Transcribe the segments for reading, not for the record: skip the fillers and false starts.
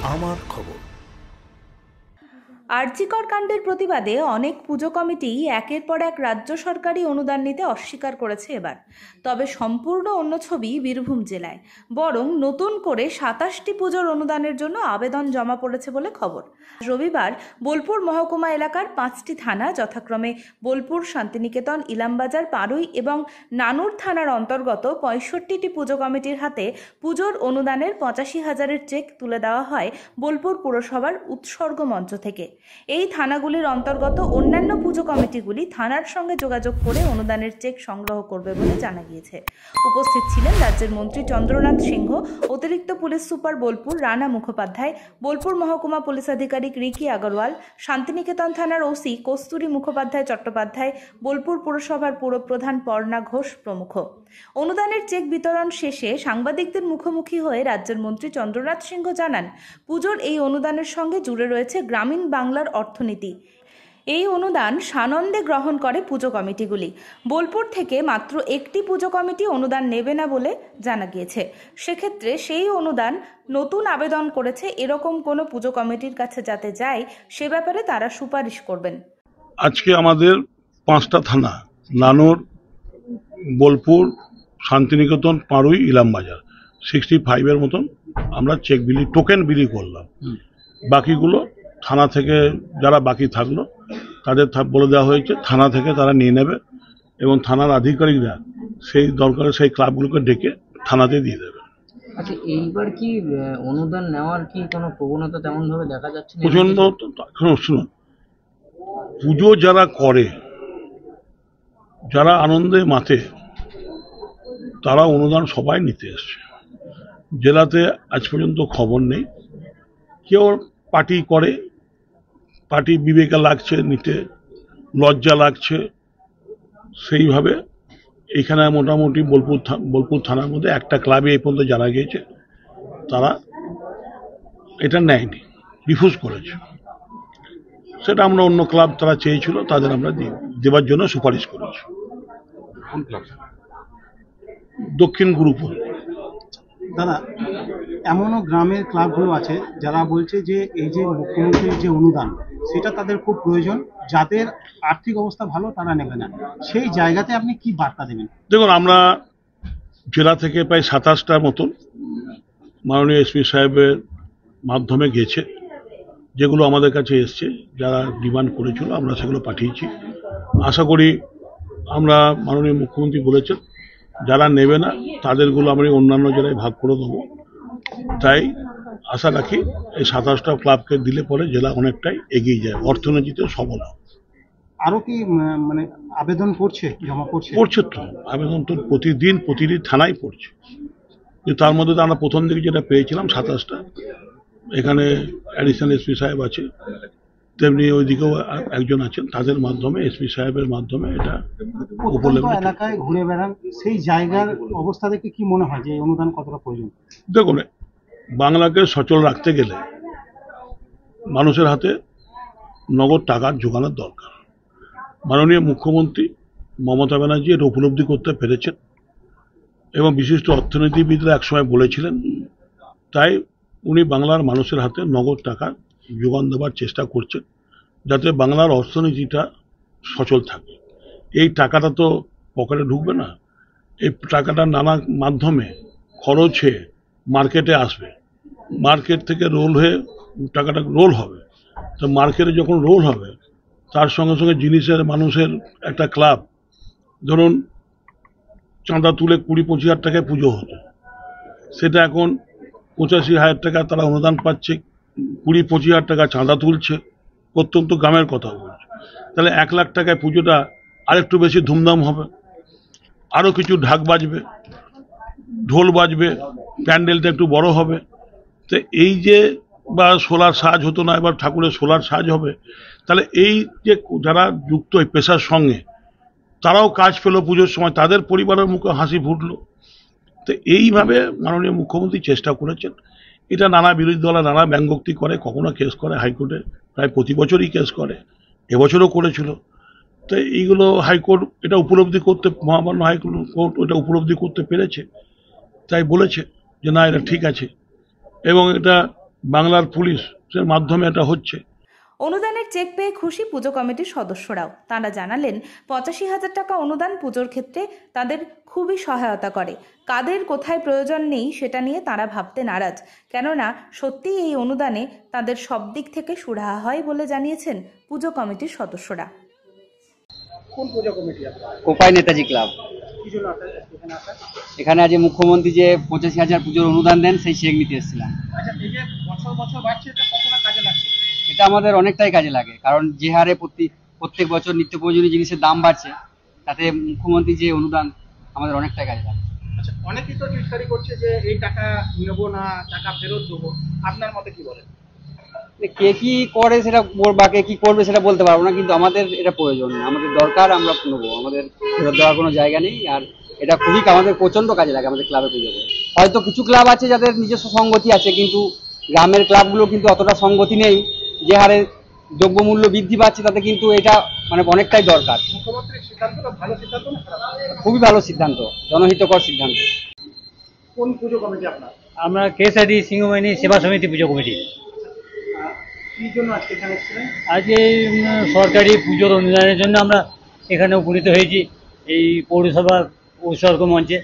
আমার খবর। আরজিকর কাণ্ডের প্রতিবাদে অনেক পুজো কমিটি একের পর এক রাজ্য সরকারি অনুদান নিতে অস্বীকার করেছে এবার। তবে সম্পূর্ণ অন্য ছবি বীরভূম জেলায়। বরং নতুন করে ২৭টি পুজোর অনুদানের জন্য আবেদন জমা পড়েছে বলে খবর। রবিবার বোলপুর মহকুমা এলাকার ৫টি থানা যথাক্রমে বোলপুর, শান্তিনিকেতন, ইলামবাজার, পাড়ুই এবং নানুর থানার অন্তর্গত ৬৫টি পুজো কমিটির হাতে পুজোর অনুদানের ৮৫,০০০-এর চেক তুলে দেওয়া হয় বোলপুর পুরসভার উৎসর্গ মঞ্চ থেকে। এই থানাগুলির অন্তর্গত অন্যান্য পুজো কমিটিগুলি থানার সঙ্গে যোগাযোগ করে অনুদানের চেক সংগ্রহ করবে বলে জানা গিয়েছে। উপস্থিত ছিলেন রাজ্যের মন্ত্রী চন্দ্রনাথ সিংহ, অতিরিক্ত পুলিশ সুপার বোলপুর রানা মুখোপাধ্যায়, বোলপুর মহকুমা পুলিশ আধিকারিক রিকি আগরওয়াল, শান্তিনিকেতন থানার ওসি কস্তুরী মুখোপাধ্যায় চট্টোপাধ্যায়, বোলপুর পুরসভার পুরপ্রধান পর্ণা ঘোষ প্রমুখ। অনুদানের চেক বিতরণ শেষে সাংবাদিকদের মুখোমুখি হয়ে রাজ্যের মন্ত্রী চন্দ্রনাথ সিংহ জানান, পুজোর এই অনুদানের সঙ্গে জুড়ে রয়েছে গ্রামীণ বাংলার অর্থনীতি। এই অনুদান সানন্দে গ্রহণ করে পুজো কমিটিগুলি। বোলপুর থেকে মাত্র একটি পুজো কমিটি অনুদান নেবে না বলে জানা গিয়েছে। সেক্ষেত্রে সেই অনুদান নতুন আবেদন করেছে এরকম কোনো পুজো কমিটির কাছে যাতে যায়, সে ব্যাপারে তারা সুপারিশ করবেন। আজকে আমাদের 5টা থানা, নানুর, বোলপুর, শান্তিনিকেতন, পাড়ুই, ইলামবাজার 65-এর মতন আমরা চেক বিলি, টোকেন বিলি করলাম। বাকিগুলো থানা থেকে যারা বাকি থাকলো তাদের বলে দেওয়া হয়েছে থানা থেকে তারা নিয়ে নেবে এবং থানার আধিকারিকরা সেই দরকারে সেই ক্লাবগুলোকে ডেকে থানাতে দিয়ে দেবে। আচ্ছা, এইবার কি অনুদান নেওয়ার কি কোনো প্রবণতা তেমন ভাবে দেখা যাচ্ছে না? প্রচন্ড। শুনুন, পুজো যারা করে, যারা আনন্দে মাতে, তারা অনুদান সবাই নিতে এসছে। জেলাতে আজ পর্যন্ত খবর নেই কেউ পার্টি করে, পার্টি বিবেকে লাগছে নিতে, লজ্জা লাগছে, সেইভাবে এখানে মোটামুটি বোলপুর থানার মধ্যে একটা ক্লাবে এই পর্যন্ত জানা গিয়েছে তারা এটা নেয়নি, রিফিউজ করেছে। সেটা আমরা অন্য ক্লাব তারা চেয়েছিল তাদের আমরা দেওয়ার জন্য সুপারিশ করেছি। দক্ষিণ গুরুপুর। দাদা, এমনও গ্রামের ক্লাবগুলো আছে যারা বলছে যে এই যে মুখ্যমন্ত্রীর যে অনুদান সেটা তাদের খুব প্রয়োজন, যাদের আর্থিক অবস্থা ভালো তারা নেবে না। সেই জায়গাতে আপনি কি বার্তা দেবেন? দেখুন, আমরা জেলা থেকে প্রায় 27টার মতন মাননীয় এসপি সাহেবের মাধ্যমে গেছে, যেগুলো আমাদের কাছে এসছে, যারা ডিমান্ড করেছিল আমরা সেগুলো পাঠিয়েছি। আশা করি আমরা, মাননীয় মুখ্যমন্ত্রী বলেছেন যারা নেবে না তাদেরগুলো আমরা অন্যান্য জেলায় ভাগ করে দেবো। তাই আশা রাখি এই 27টা ক্লাবকে দিলে পরে জেলা অনেকটাই এগিয়ে যায়, অর্থনীতিতে সবল হয়। আরো কি মানে আবেদন করছে, জমা করছে? পড়ছে তো, আবেদন তো প্রতিদিন প্রতিটি থানায় পড়ছে। যে তার মধ্যে তো আমরা প্রথম দিকে যেটা পেয়েছিলাম 27টা, এখানে অ্যাডিশনাল এসপি সাহেব আছে, তেমনি ওইদিকেও একজন আছেন, তাদের মাধ্যমে এসপি সাহেবের মাধ্যমে এটা এলাকায় ঘুরে বেড়ান, সেই জায়গার অবস্থা দেখে কি মনে হয় যে অনুদান কতটা প্রয়োজন? দেখুন, বাংলাকে সচল রাখতে গেলে মানুষের হাতে নগদ টাকার জোগানোর দরকার। মাননীয় মুখ্যমন্ত্রী মমতা ব্যানার্জি এটা উপলব্ধি করতে পেরেছেন এবং বিশিষ্ট অর্থনীতিবিদরা একসময় বলেছিলেন, তাই উনি বাংলার মানুষের হাতে নগদ টাকা যোগান দেওয়ার চেষ্টা করছেন যাতে বাংলার অর্থনীতিটা সচল থাকে। এই টাকাটা তো পকেটে ঢুকবে না, এই টাকাটা নানা মাধ্যমে খরচ হয়ে মার্কেটে আসবে, মার্কেট থেকে রোল হয়ে টাকাটা রোল হবে। তো মার্কেটে যখন রোল হবে তার সঙ্গে সঙ্গে জিনিসের, মানুষের একটা ক্লাব, ধরুন চাঁদা তুলে 20-25 হাজার টাকায় পুজো হতো, সেটা এখন 85,000 টাকা তারা অনুদান পাচ্ছে, 20-25 হাজার টাকা চাঁদা তুলছে, প্রত্যন্ত গ্রামের কথা বলছে। তাহলে 1 লাখ টাকায় পুজোটা আরেকটু বেশি ধুমধাম হবে, আরও কিছু ঢাক বাজবে, ঢোল বাজবে, প্যান্ডেলটা একটু বড় হবে। তো এই যে, বা সোলার সাজ হতো না, এবার ঠাকুরের সোলার সাজ হবে। তাহলে এই যে যারা যুক্ত এই পেশার সঙ্গে, তারাও কাজ পেল পুজোর সময়, তাদের পরিবারের মুখে হাসি ফুটলো। তো এইভাবে মাননীয় মুখ্যমন্ত্রী চেষ্টা করেছেন। এটা নানা বিরোধী দল নানা ব্যঙ্গোক্তি করে, কখনো কেস করে হাইকোর্টে, প্রায় প্রতি বছরই কেস করে, এবছরও করেছিল। তো এইগুলো হাইকোর্ট এটা উপলব্ধি করতে, মহামান্য হাইকোর্ট এটা উপলব্ধি করতে পেরেছে, তাই বলেছে যে না, এটা ঠিক আছে। এবং এটা বাংলার পুলিশের মাধ্যমে এটা হচ্ছে। অনুদানের চেক পেয়ে খুশি পুজো কমিটির সদস্যরাও। তাঁরা জানালেন 85,000 টাকা অনুদান পুজোর ক্ষেত্রে তাদের খুবই সহায়তা করে। কাদের কোথায় প্রয়োজন নেই সেটা নিয়ে তাঁরা ভাবতে নারাজ, কেননা সত্যিই এই অনুদানে তাদের সব দিক থেকে সুরাহা হয় বলে জানিয়েছেন পুজো কমিটির সদস্যরা। কোন পুজো কমিটি আপনার? কোপাই নেতাজি ক্লাব। কি জন্য আপনার এখানে আসা? এখানে আজ মুখ্যমন্ত্রী যে 85,000 পুজোর অনুদান দেন সেই চেক নিতে এসেছিলাম। আচ্ছা, এই যে বছর বছর বাড়ছে, এটা কতটা কাজে লাগছে? এটা আমাদের অনেকটাই কাজে লাগে, কারণ যে হারে প্রত্যেক বছর নিত্য প্রয়োজনীয় জিনিসের দাম বাড়ছে, তাতে মুখ্যমন্ত্রী যে অনুদান আমাদের অনেকটাই কাজে লাগে। আচ্ছা, অনেকেই তো টিটকারি করছে যে এই টাকা নেবো না, টাকা ফেরত দেবো। আপনার মতে কি বলেন? কে কি করে সেটা বা কে কি করবে সেটা বলতে পারবো না, কিন্তু আমাদের এটা প্রয়োজন, আমাদের দরকার, আমরা নেবো, আমাদের ফেরত দেওয়ার কোনো জায়গা নেই। আর এটা খুবই আমাদের প্রচন্ড কাজে লাগে আমাদের ক্লাবে পুজোতে। হয়তো কিছু ক্লাব আছে যাদের নিজস্ব সঙ্গতি আছে, কিন্তু গ্রামের ক্লাবগুলো কিন্তু অতটা সঙ্গতি নেই। যে হারে দ্রব্যমূল্য বৃদ্ধি পাচ্ছে তাতে কিন্তু এটা মানে অনেকটাই দরকার। মুখ্যমন্ত্রীর সিদ্ধান্তটা ভালো সিদ্ধান্ত না খারাপ? খুবই ভালো সিদ্ধান্ত, জনহিতকর সিদ্ধান্ত। কোন পুজো কমিটি আপনার? আমরা কেএসআরডি সিংহবাহিনী সেবা সমিতি পুজো কমিটি। কি জন্য আজকে এখানে এসেছিলেন? আজ এই সরকারি পুজোর অনুদানের জন্য আমরা এখানে উপনীত হয়েছি এই পৌরসভার উৎসর্গ মঞ্চে।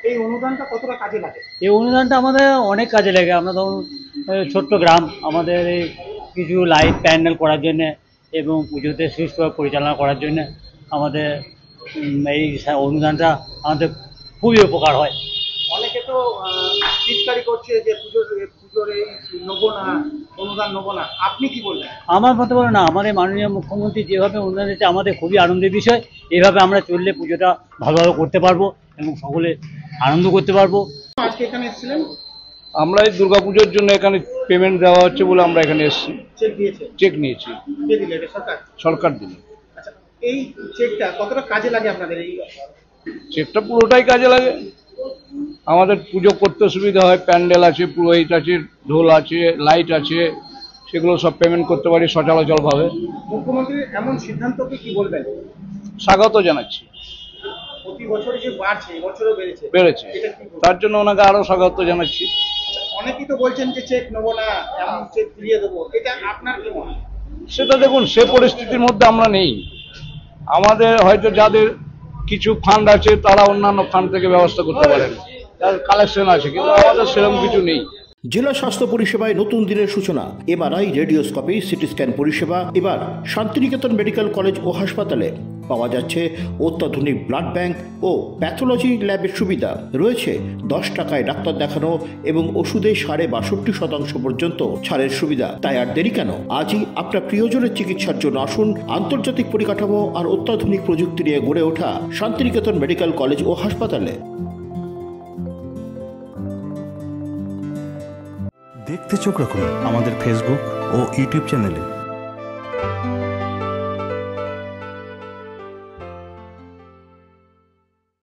এই অনুদানটা কতটা কাজে লাগে? এই অনুদানটা আমাদের অনেক কাজে লাগে। আমরা ধরুন ছোট্ট গ্রাম, আমাদের এই কিছু লাইট প্যান্ডেল করার জন্যে এবং পুজোতে সুষ্ঠুভাবে পরিচালনা করার জন্য আমাদের এই অনুদানটা আমাদের খুবই উপকার হয়। অনেকে তো টিটকারি করছে যে পুজোর এই নেবো না, অনুদান নেবো না। আপনি কি বলবেন? আমার মতে বলে না, আমাদের মাননীয় মুখ্যমন্ত্রী যেভাবে অনুদান দিচ্ছে আমাদের খুবই আনন্দের বিষয়। এইভাবে আমরা চললে পুজোটা ভালোভাবে করতে পারবো এবং সকলে আনন্দ করতে পারবো। আজকে এখানে এসেছিলেন? আমরা এই দুর্গাপুজোর জন্য এখানে পেমেন্ট দেওয়া হচ্ছে বলে আমরা এখানে এসেছি। চেক দিয়েছে? চেক নিয়েছি। কে দিলে? এটা সরকার? সরকার দিলে। আচ্ছা, এই চেকটা কতটা কাজে লাগে আপনাদের? এই চেকটা পুরোটাই কাজে লাগে, আমাদের পুজো করতে সুবিধা হয়। প্যান্ডেল আছে, পুরোহিত আছে, ঢোল আছে, লাইট আছে, সেগুলো সব পেমেন্ট করতে পারি সচরাচরভাবে। মুখ্যমন্ত্রীর এমন সিদ্ধান্তকে কি বলবেন? স্বাগত জানাচ্ছি। প্রতি বছরই যে বাড়ছে, এবছরও বেড়েছে। এটা কি বলবেন? তার জন্য ওনাকে আরো স্বাগত জানাচ্ছি। অনেকেই তো বলছেন যে চেক নেবো না, এমন চেক ফিরিয়ে দেবো। এটা আপনার কি মনে হয়? সেটা দেখুন, সে পরিস্থিতির মধ্যে আমরা নেই। আমাদের হয়তো যাদের কিছু ফান্ড আছে তারা অন্যান্য ফান্ড থেকে ব্যবস্থা করতে পারেন, তার কালেকশন আছে, কিন্তু আমাদের সেরকম কিছু নেই। জেলা স্বাস্থ্য পরিষেবায় নতুন দিনের সূচনা। এমআরআই, রেডিওস্কোপি, সিটি স্ক্যান পরিষেবা এবার শান্তিনিকেতন মেডিকেল কলেজ ও হাসপাতালে পাওয়া যাচ্ছে। অত্যাধুনিক ব্লাড ব্যাংক ও প্যাথোলজি ল্যাবের সুবিধা রয়েছে। 10 টাকায় ডাক্তার দেখানো এবং ওষুধে 62% পর্যন্ত ছাড়ের সুবিধা। তাই আর দেরি কেন? আজই আপনার প্রিয়জনের চিকিৎসার জন্য আসুন আন্তর্জাতিক পরিকাঠামো আর অত্যাধুনিক প্রযুক্তি নিয়ে গড়ে ওঠা শান্তিনিকেতন মেডিকেল কলেজ ও হাসপাতালে। দেখতে চোখ রাখুন আমাদের ফেসবুক ও ইউটিউব চ্যানেলে।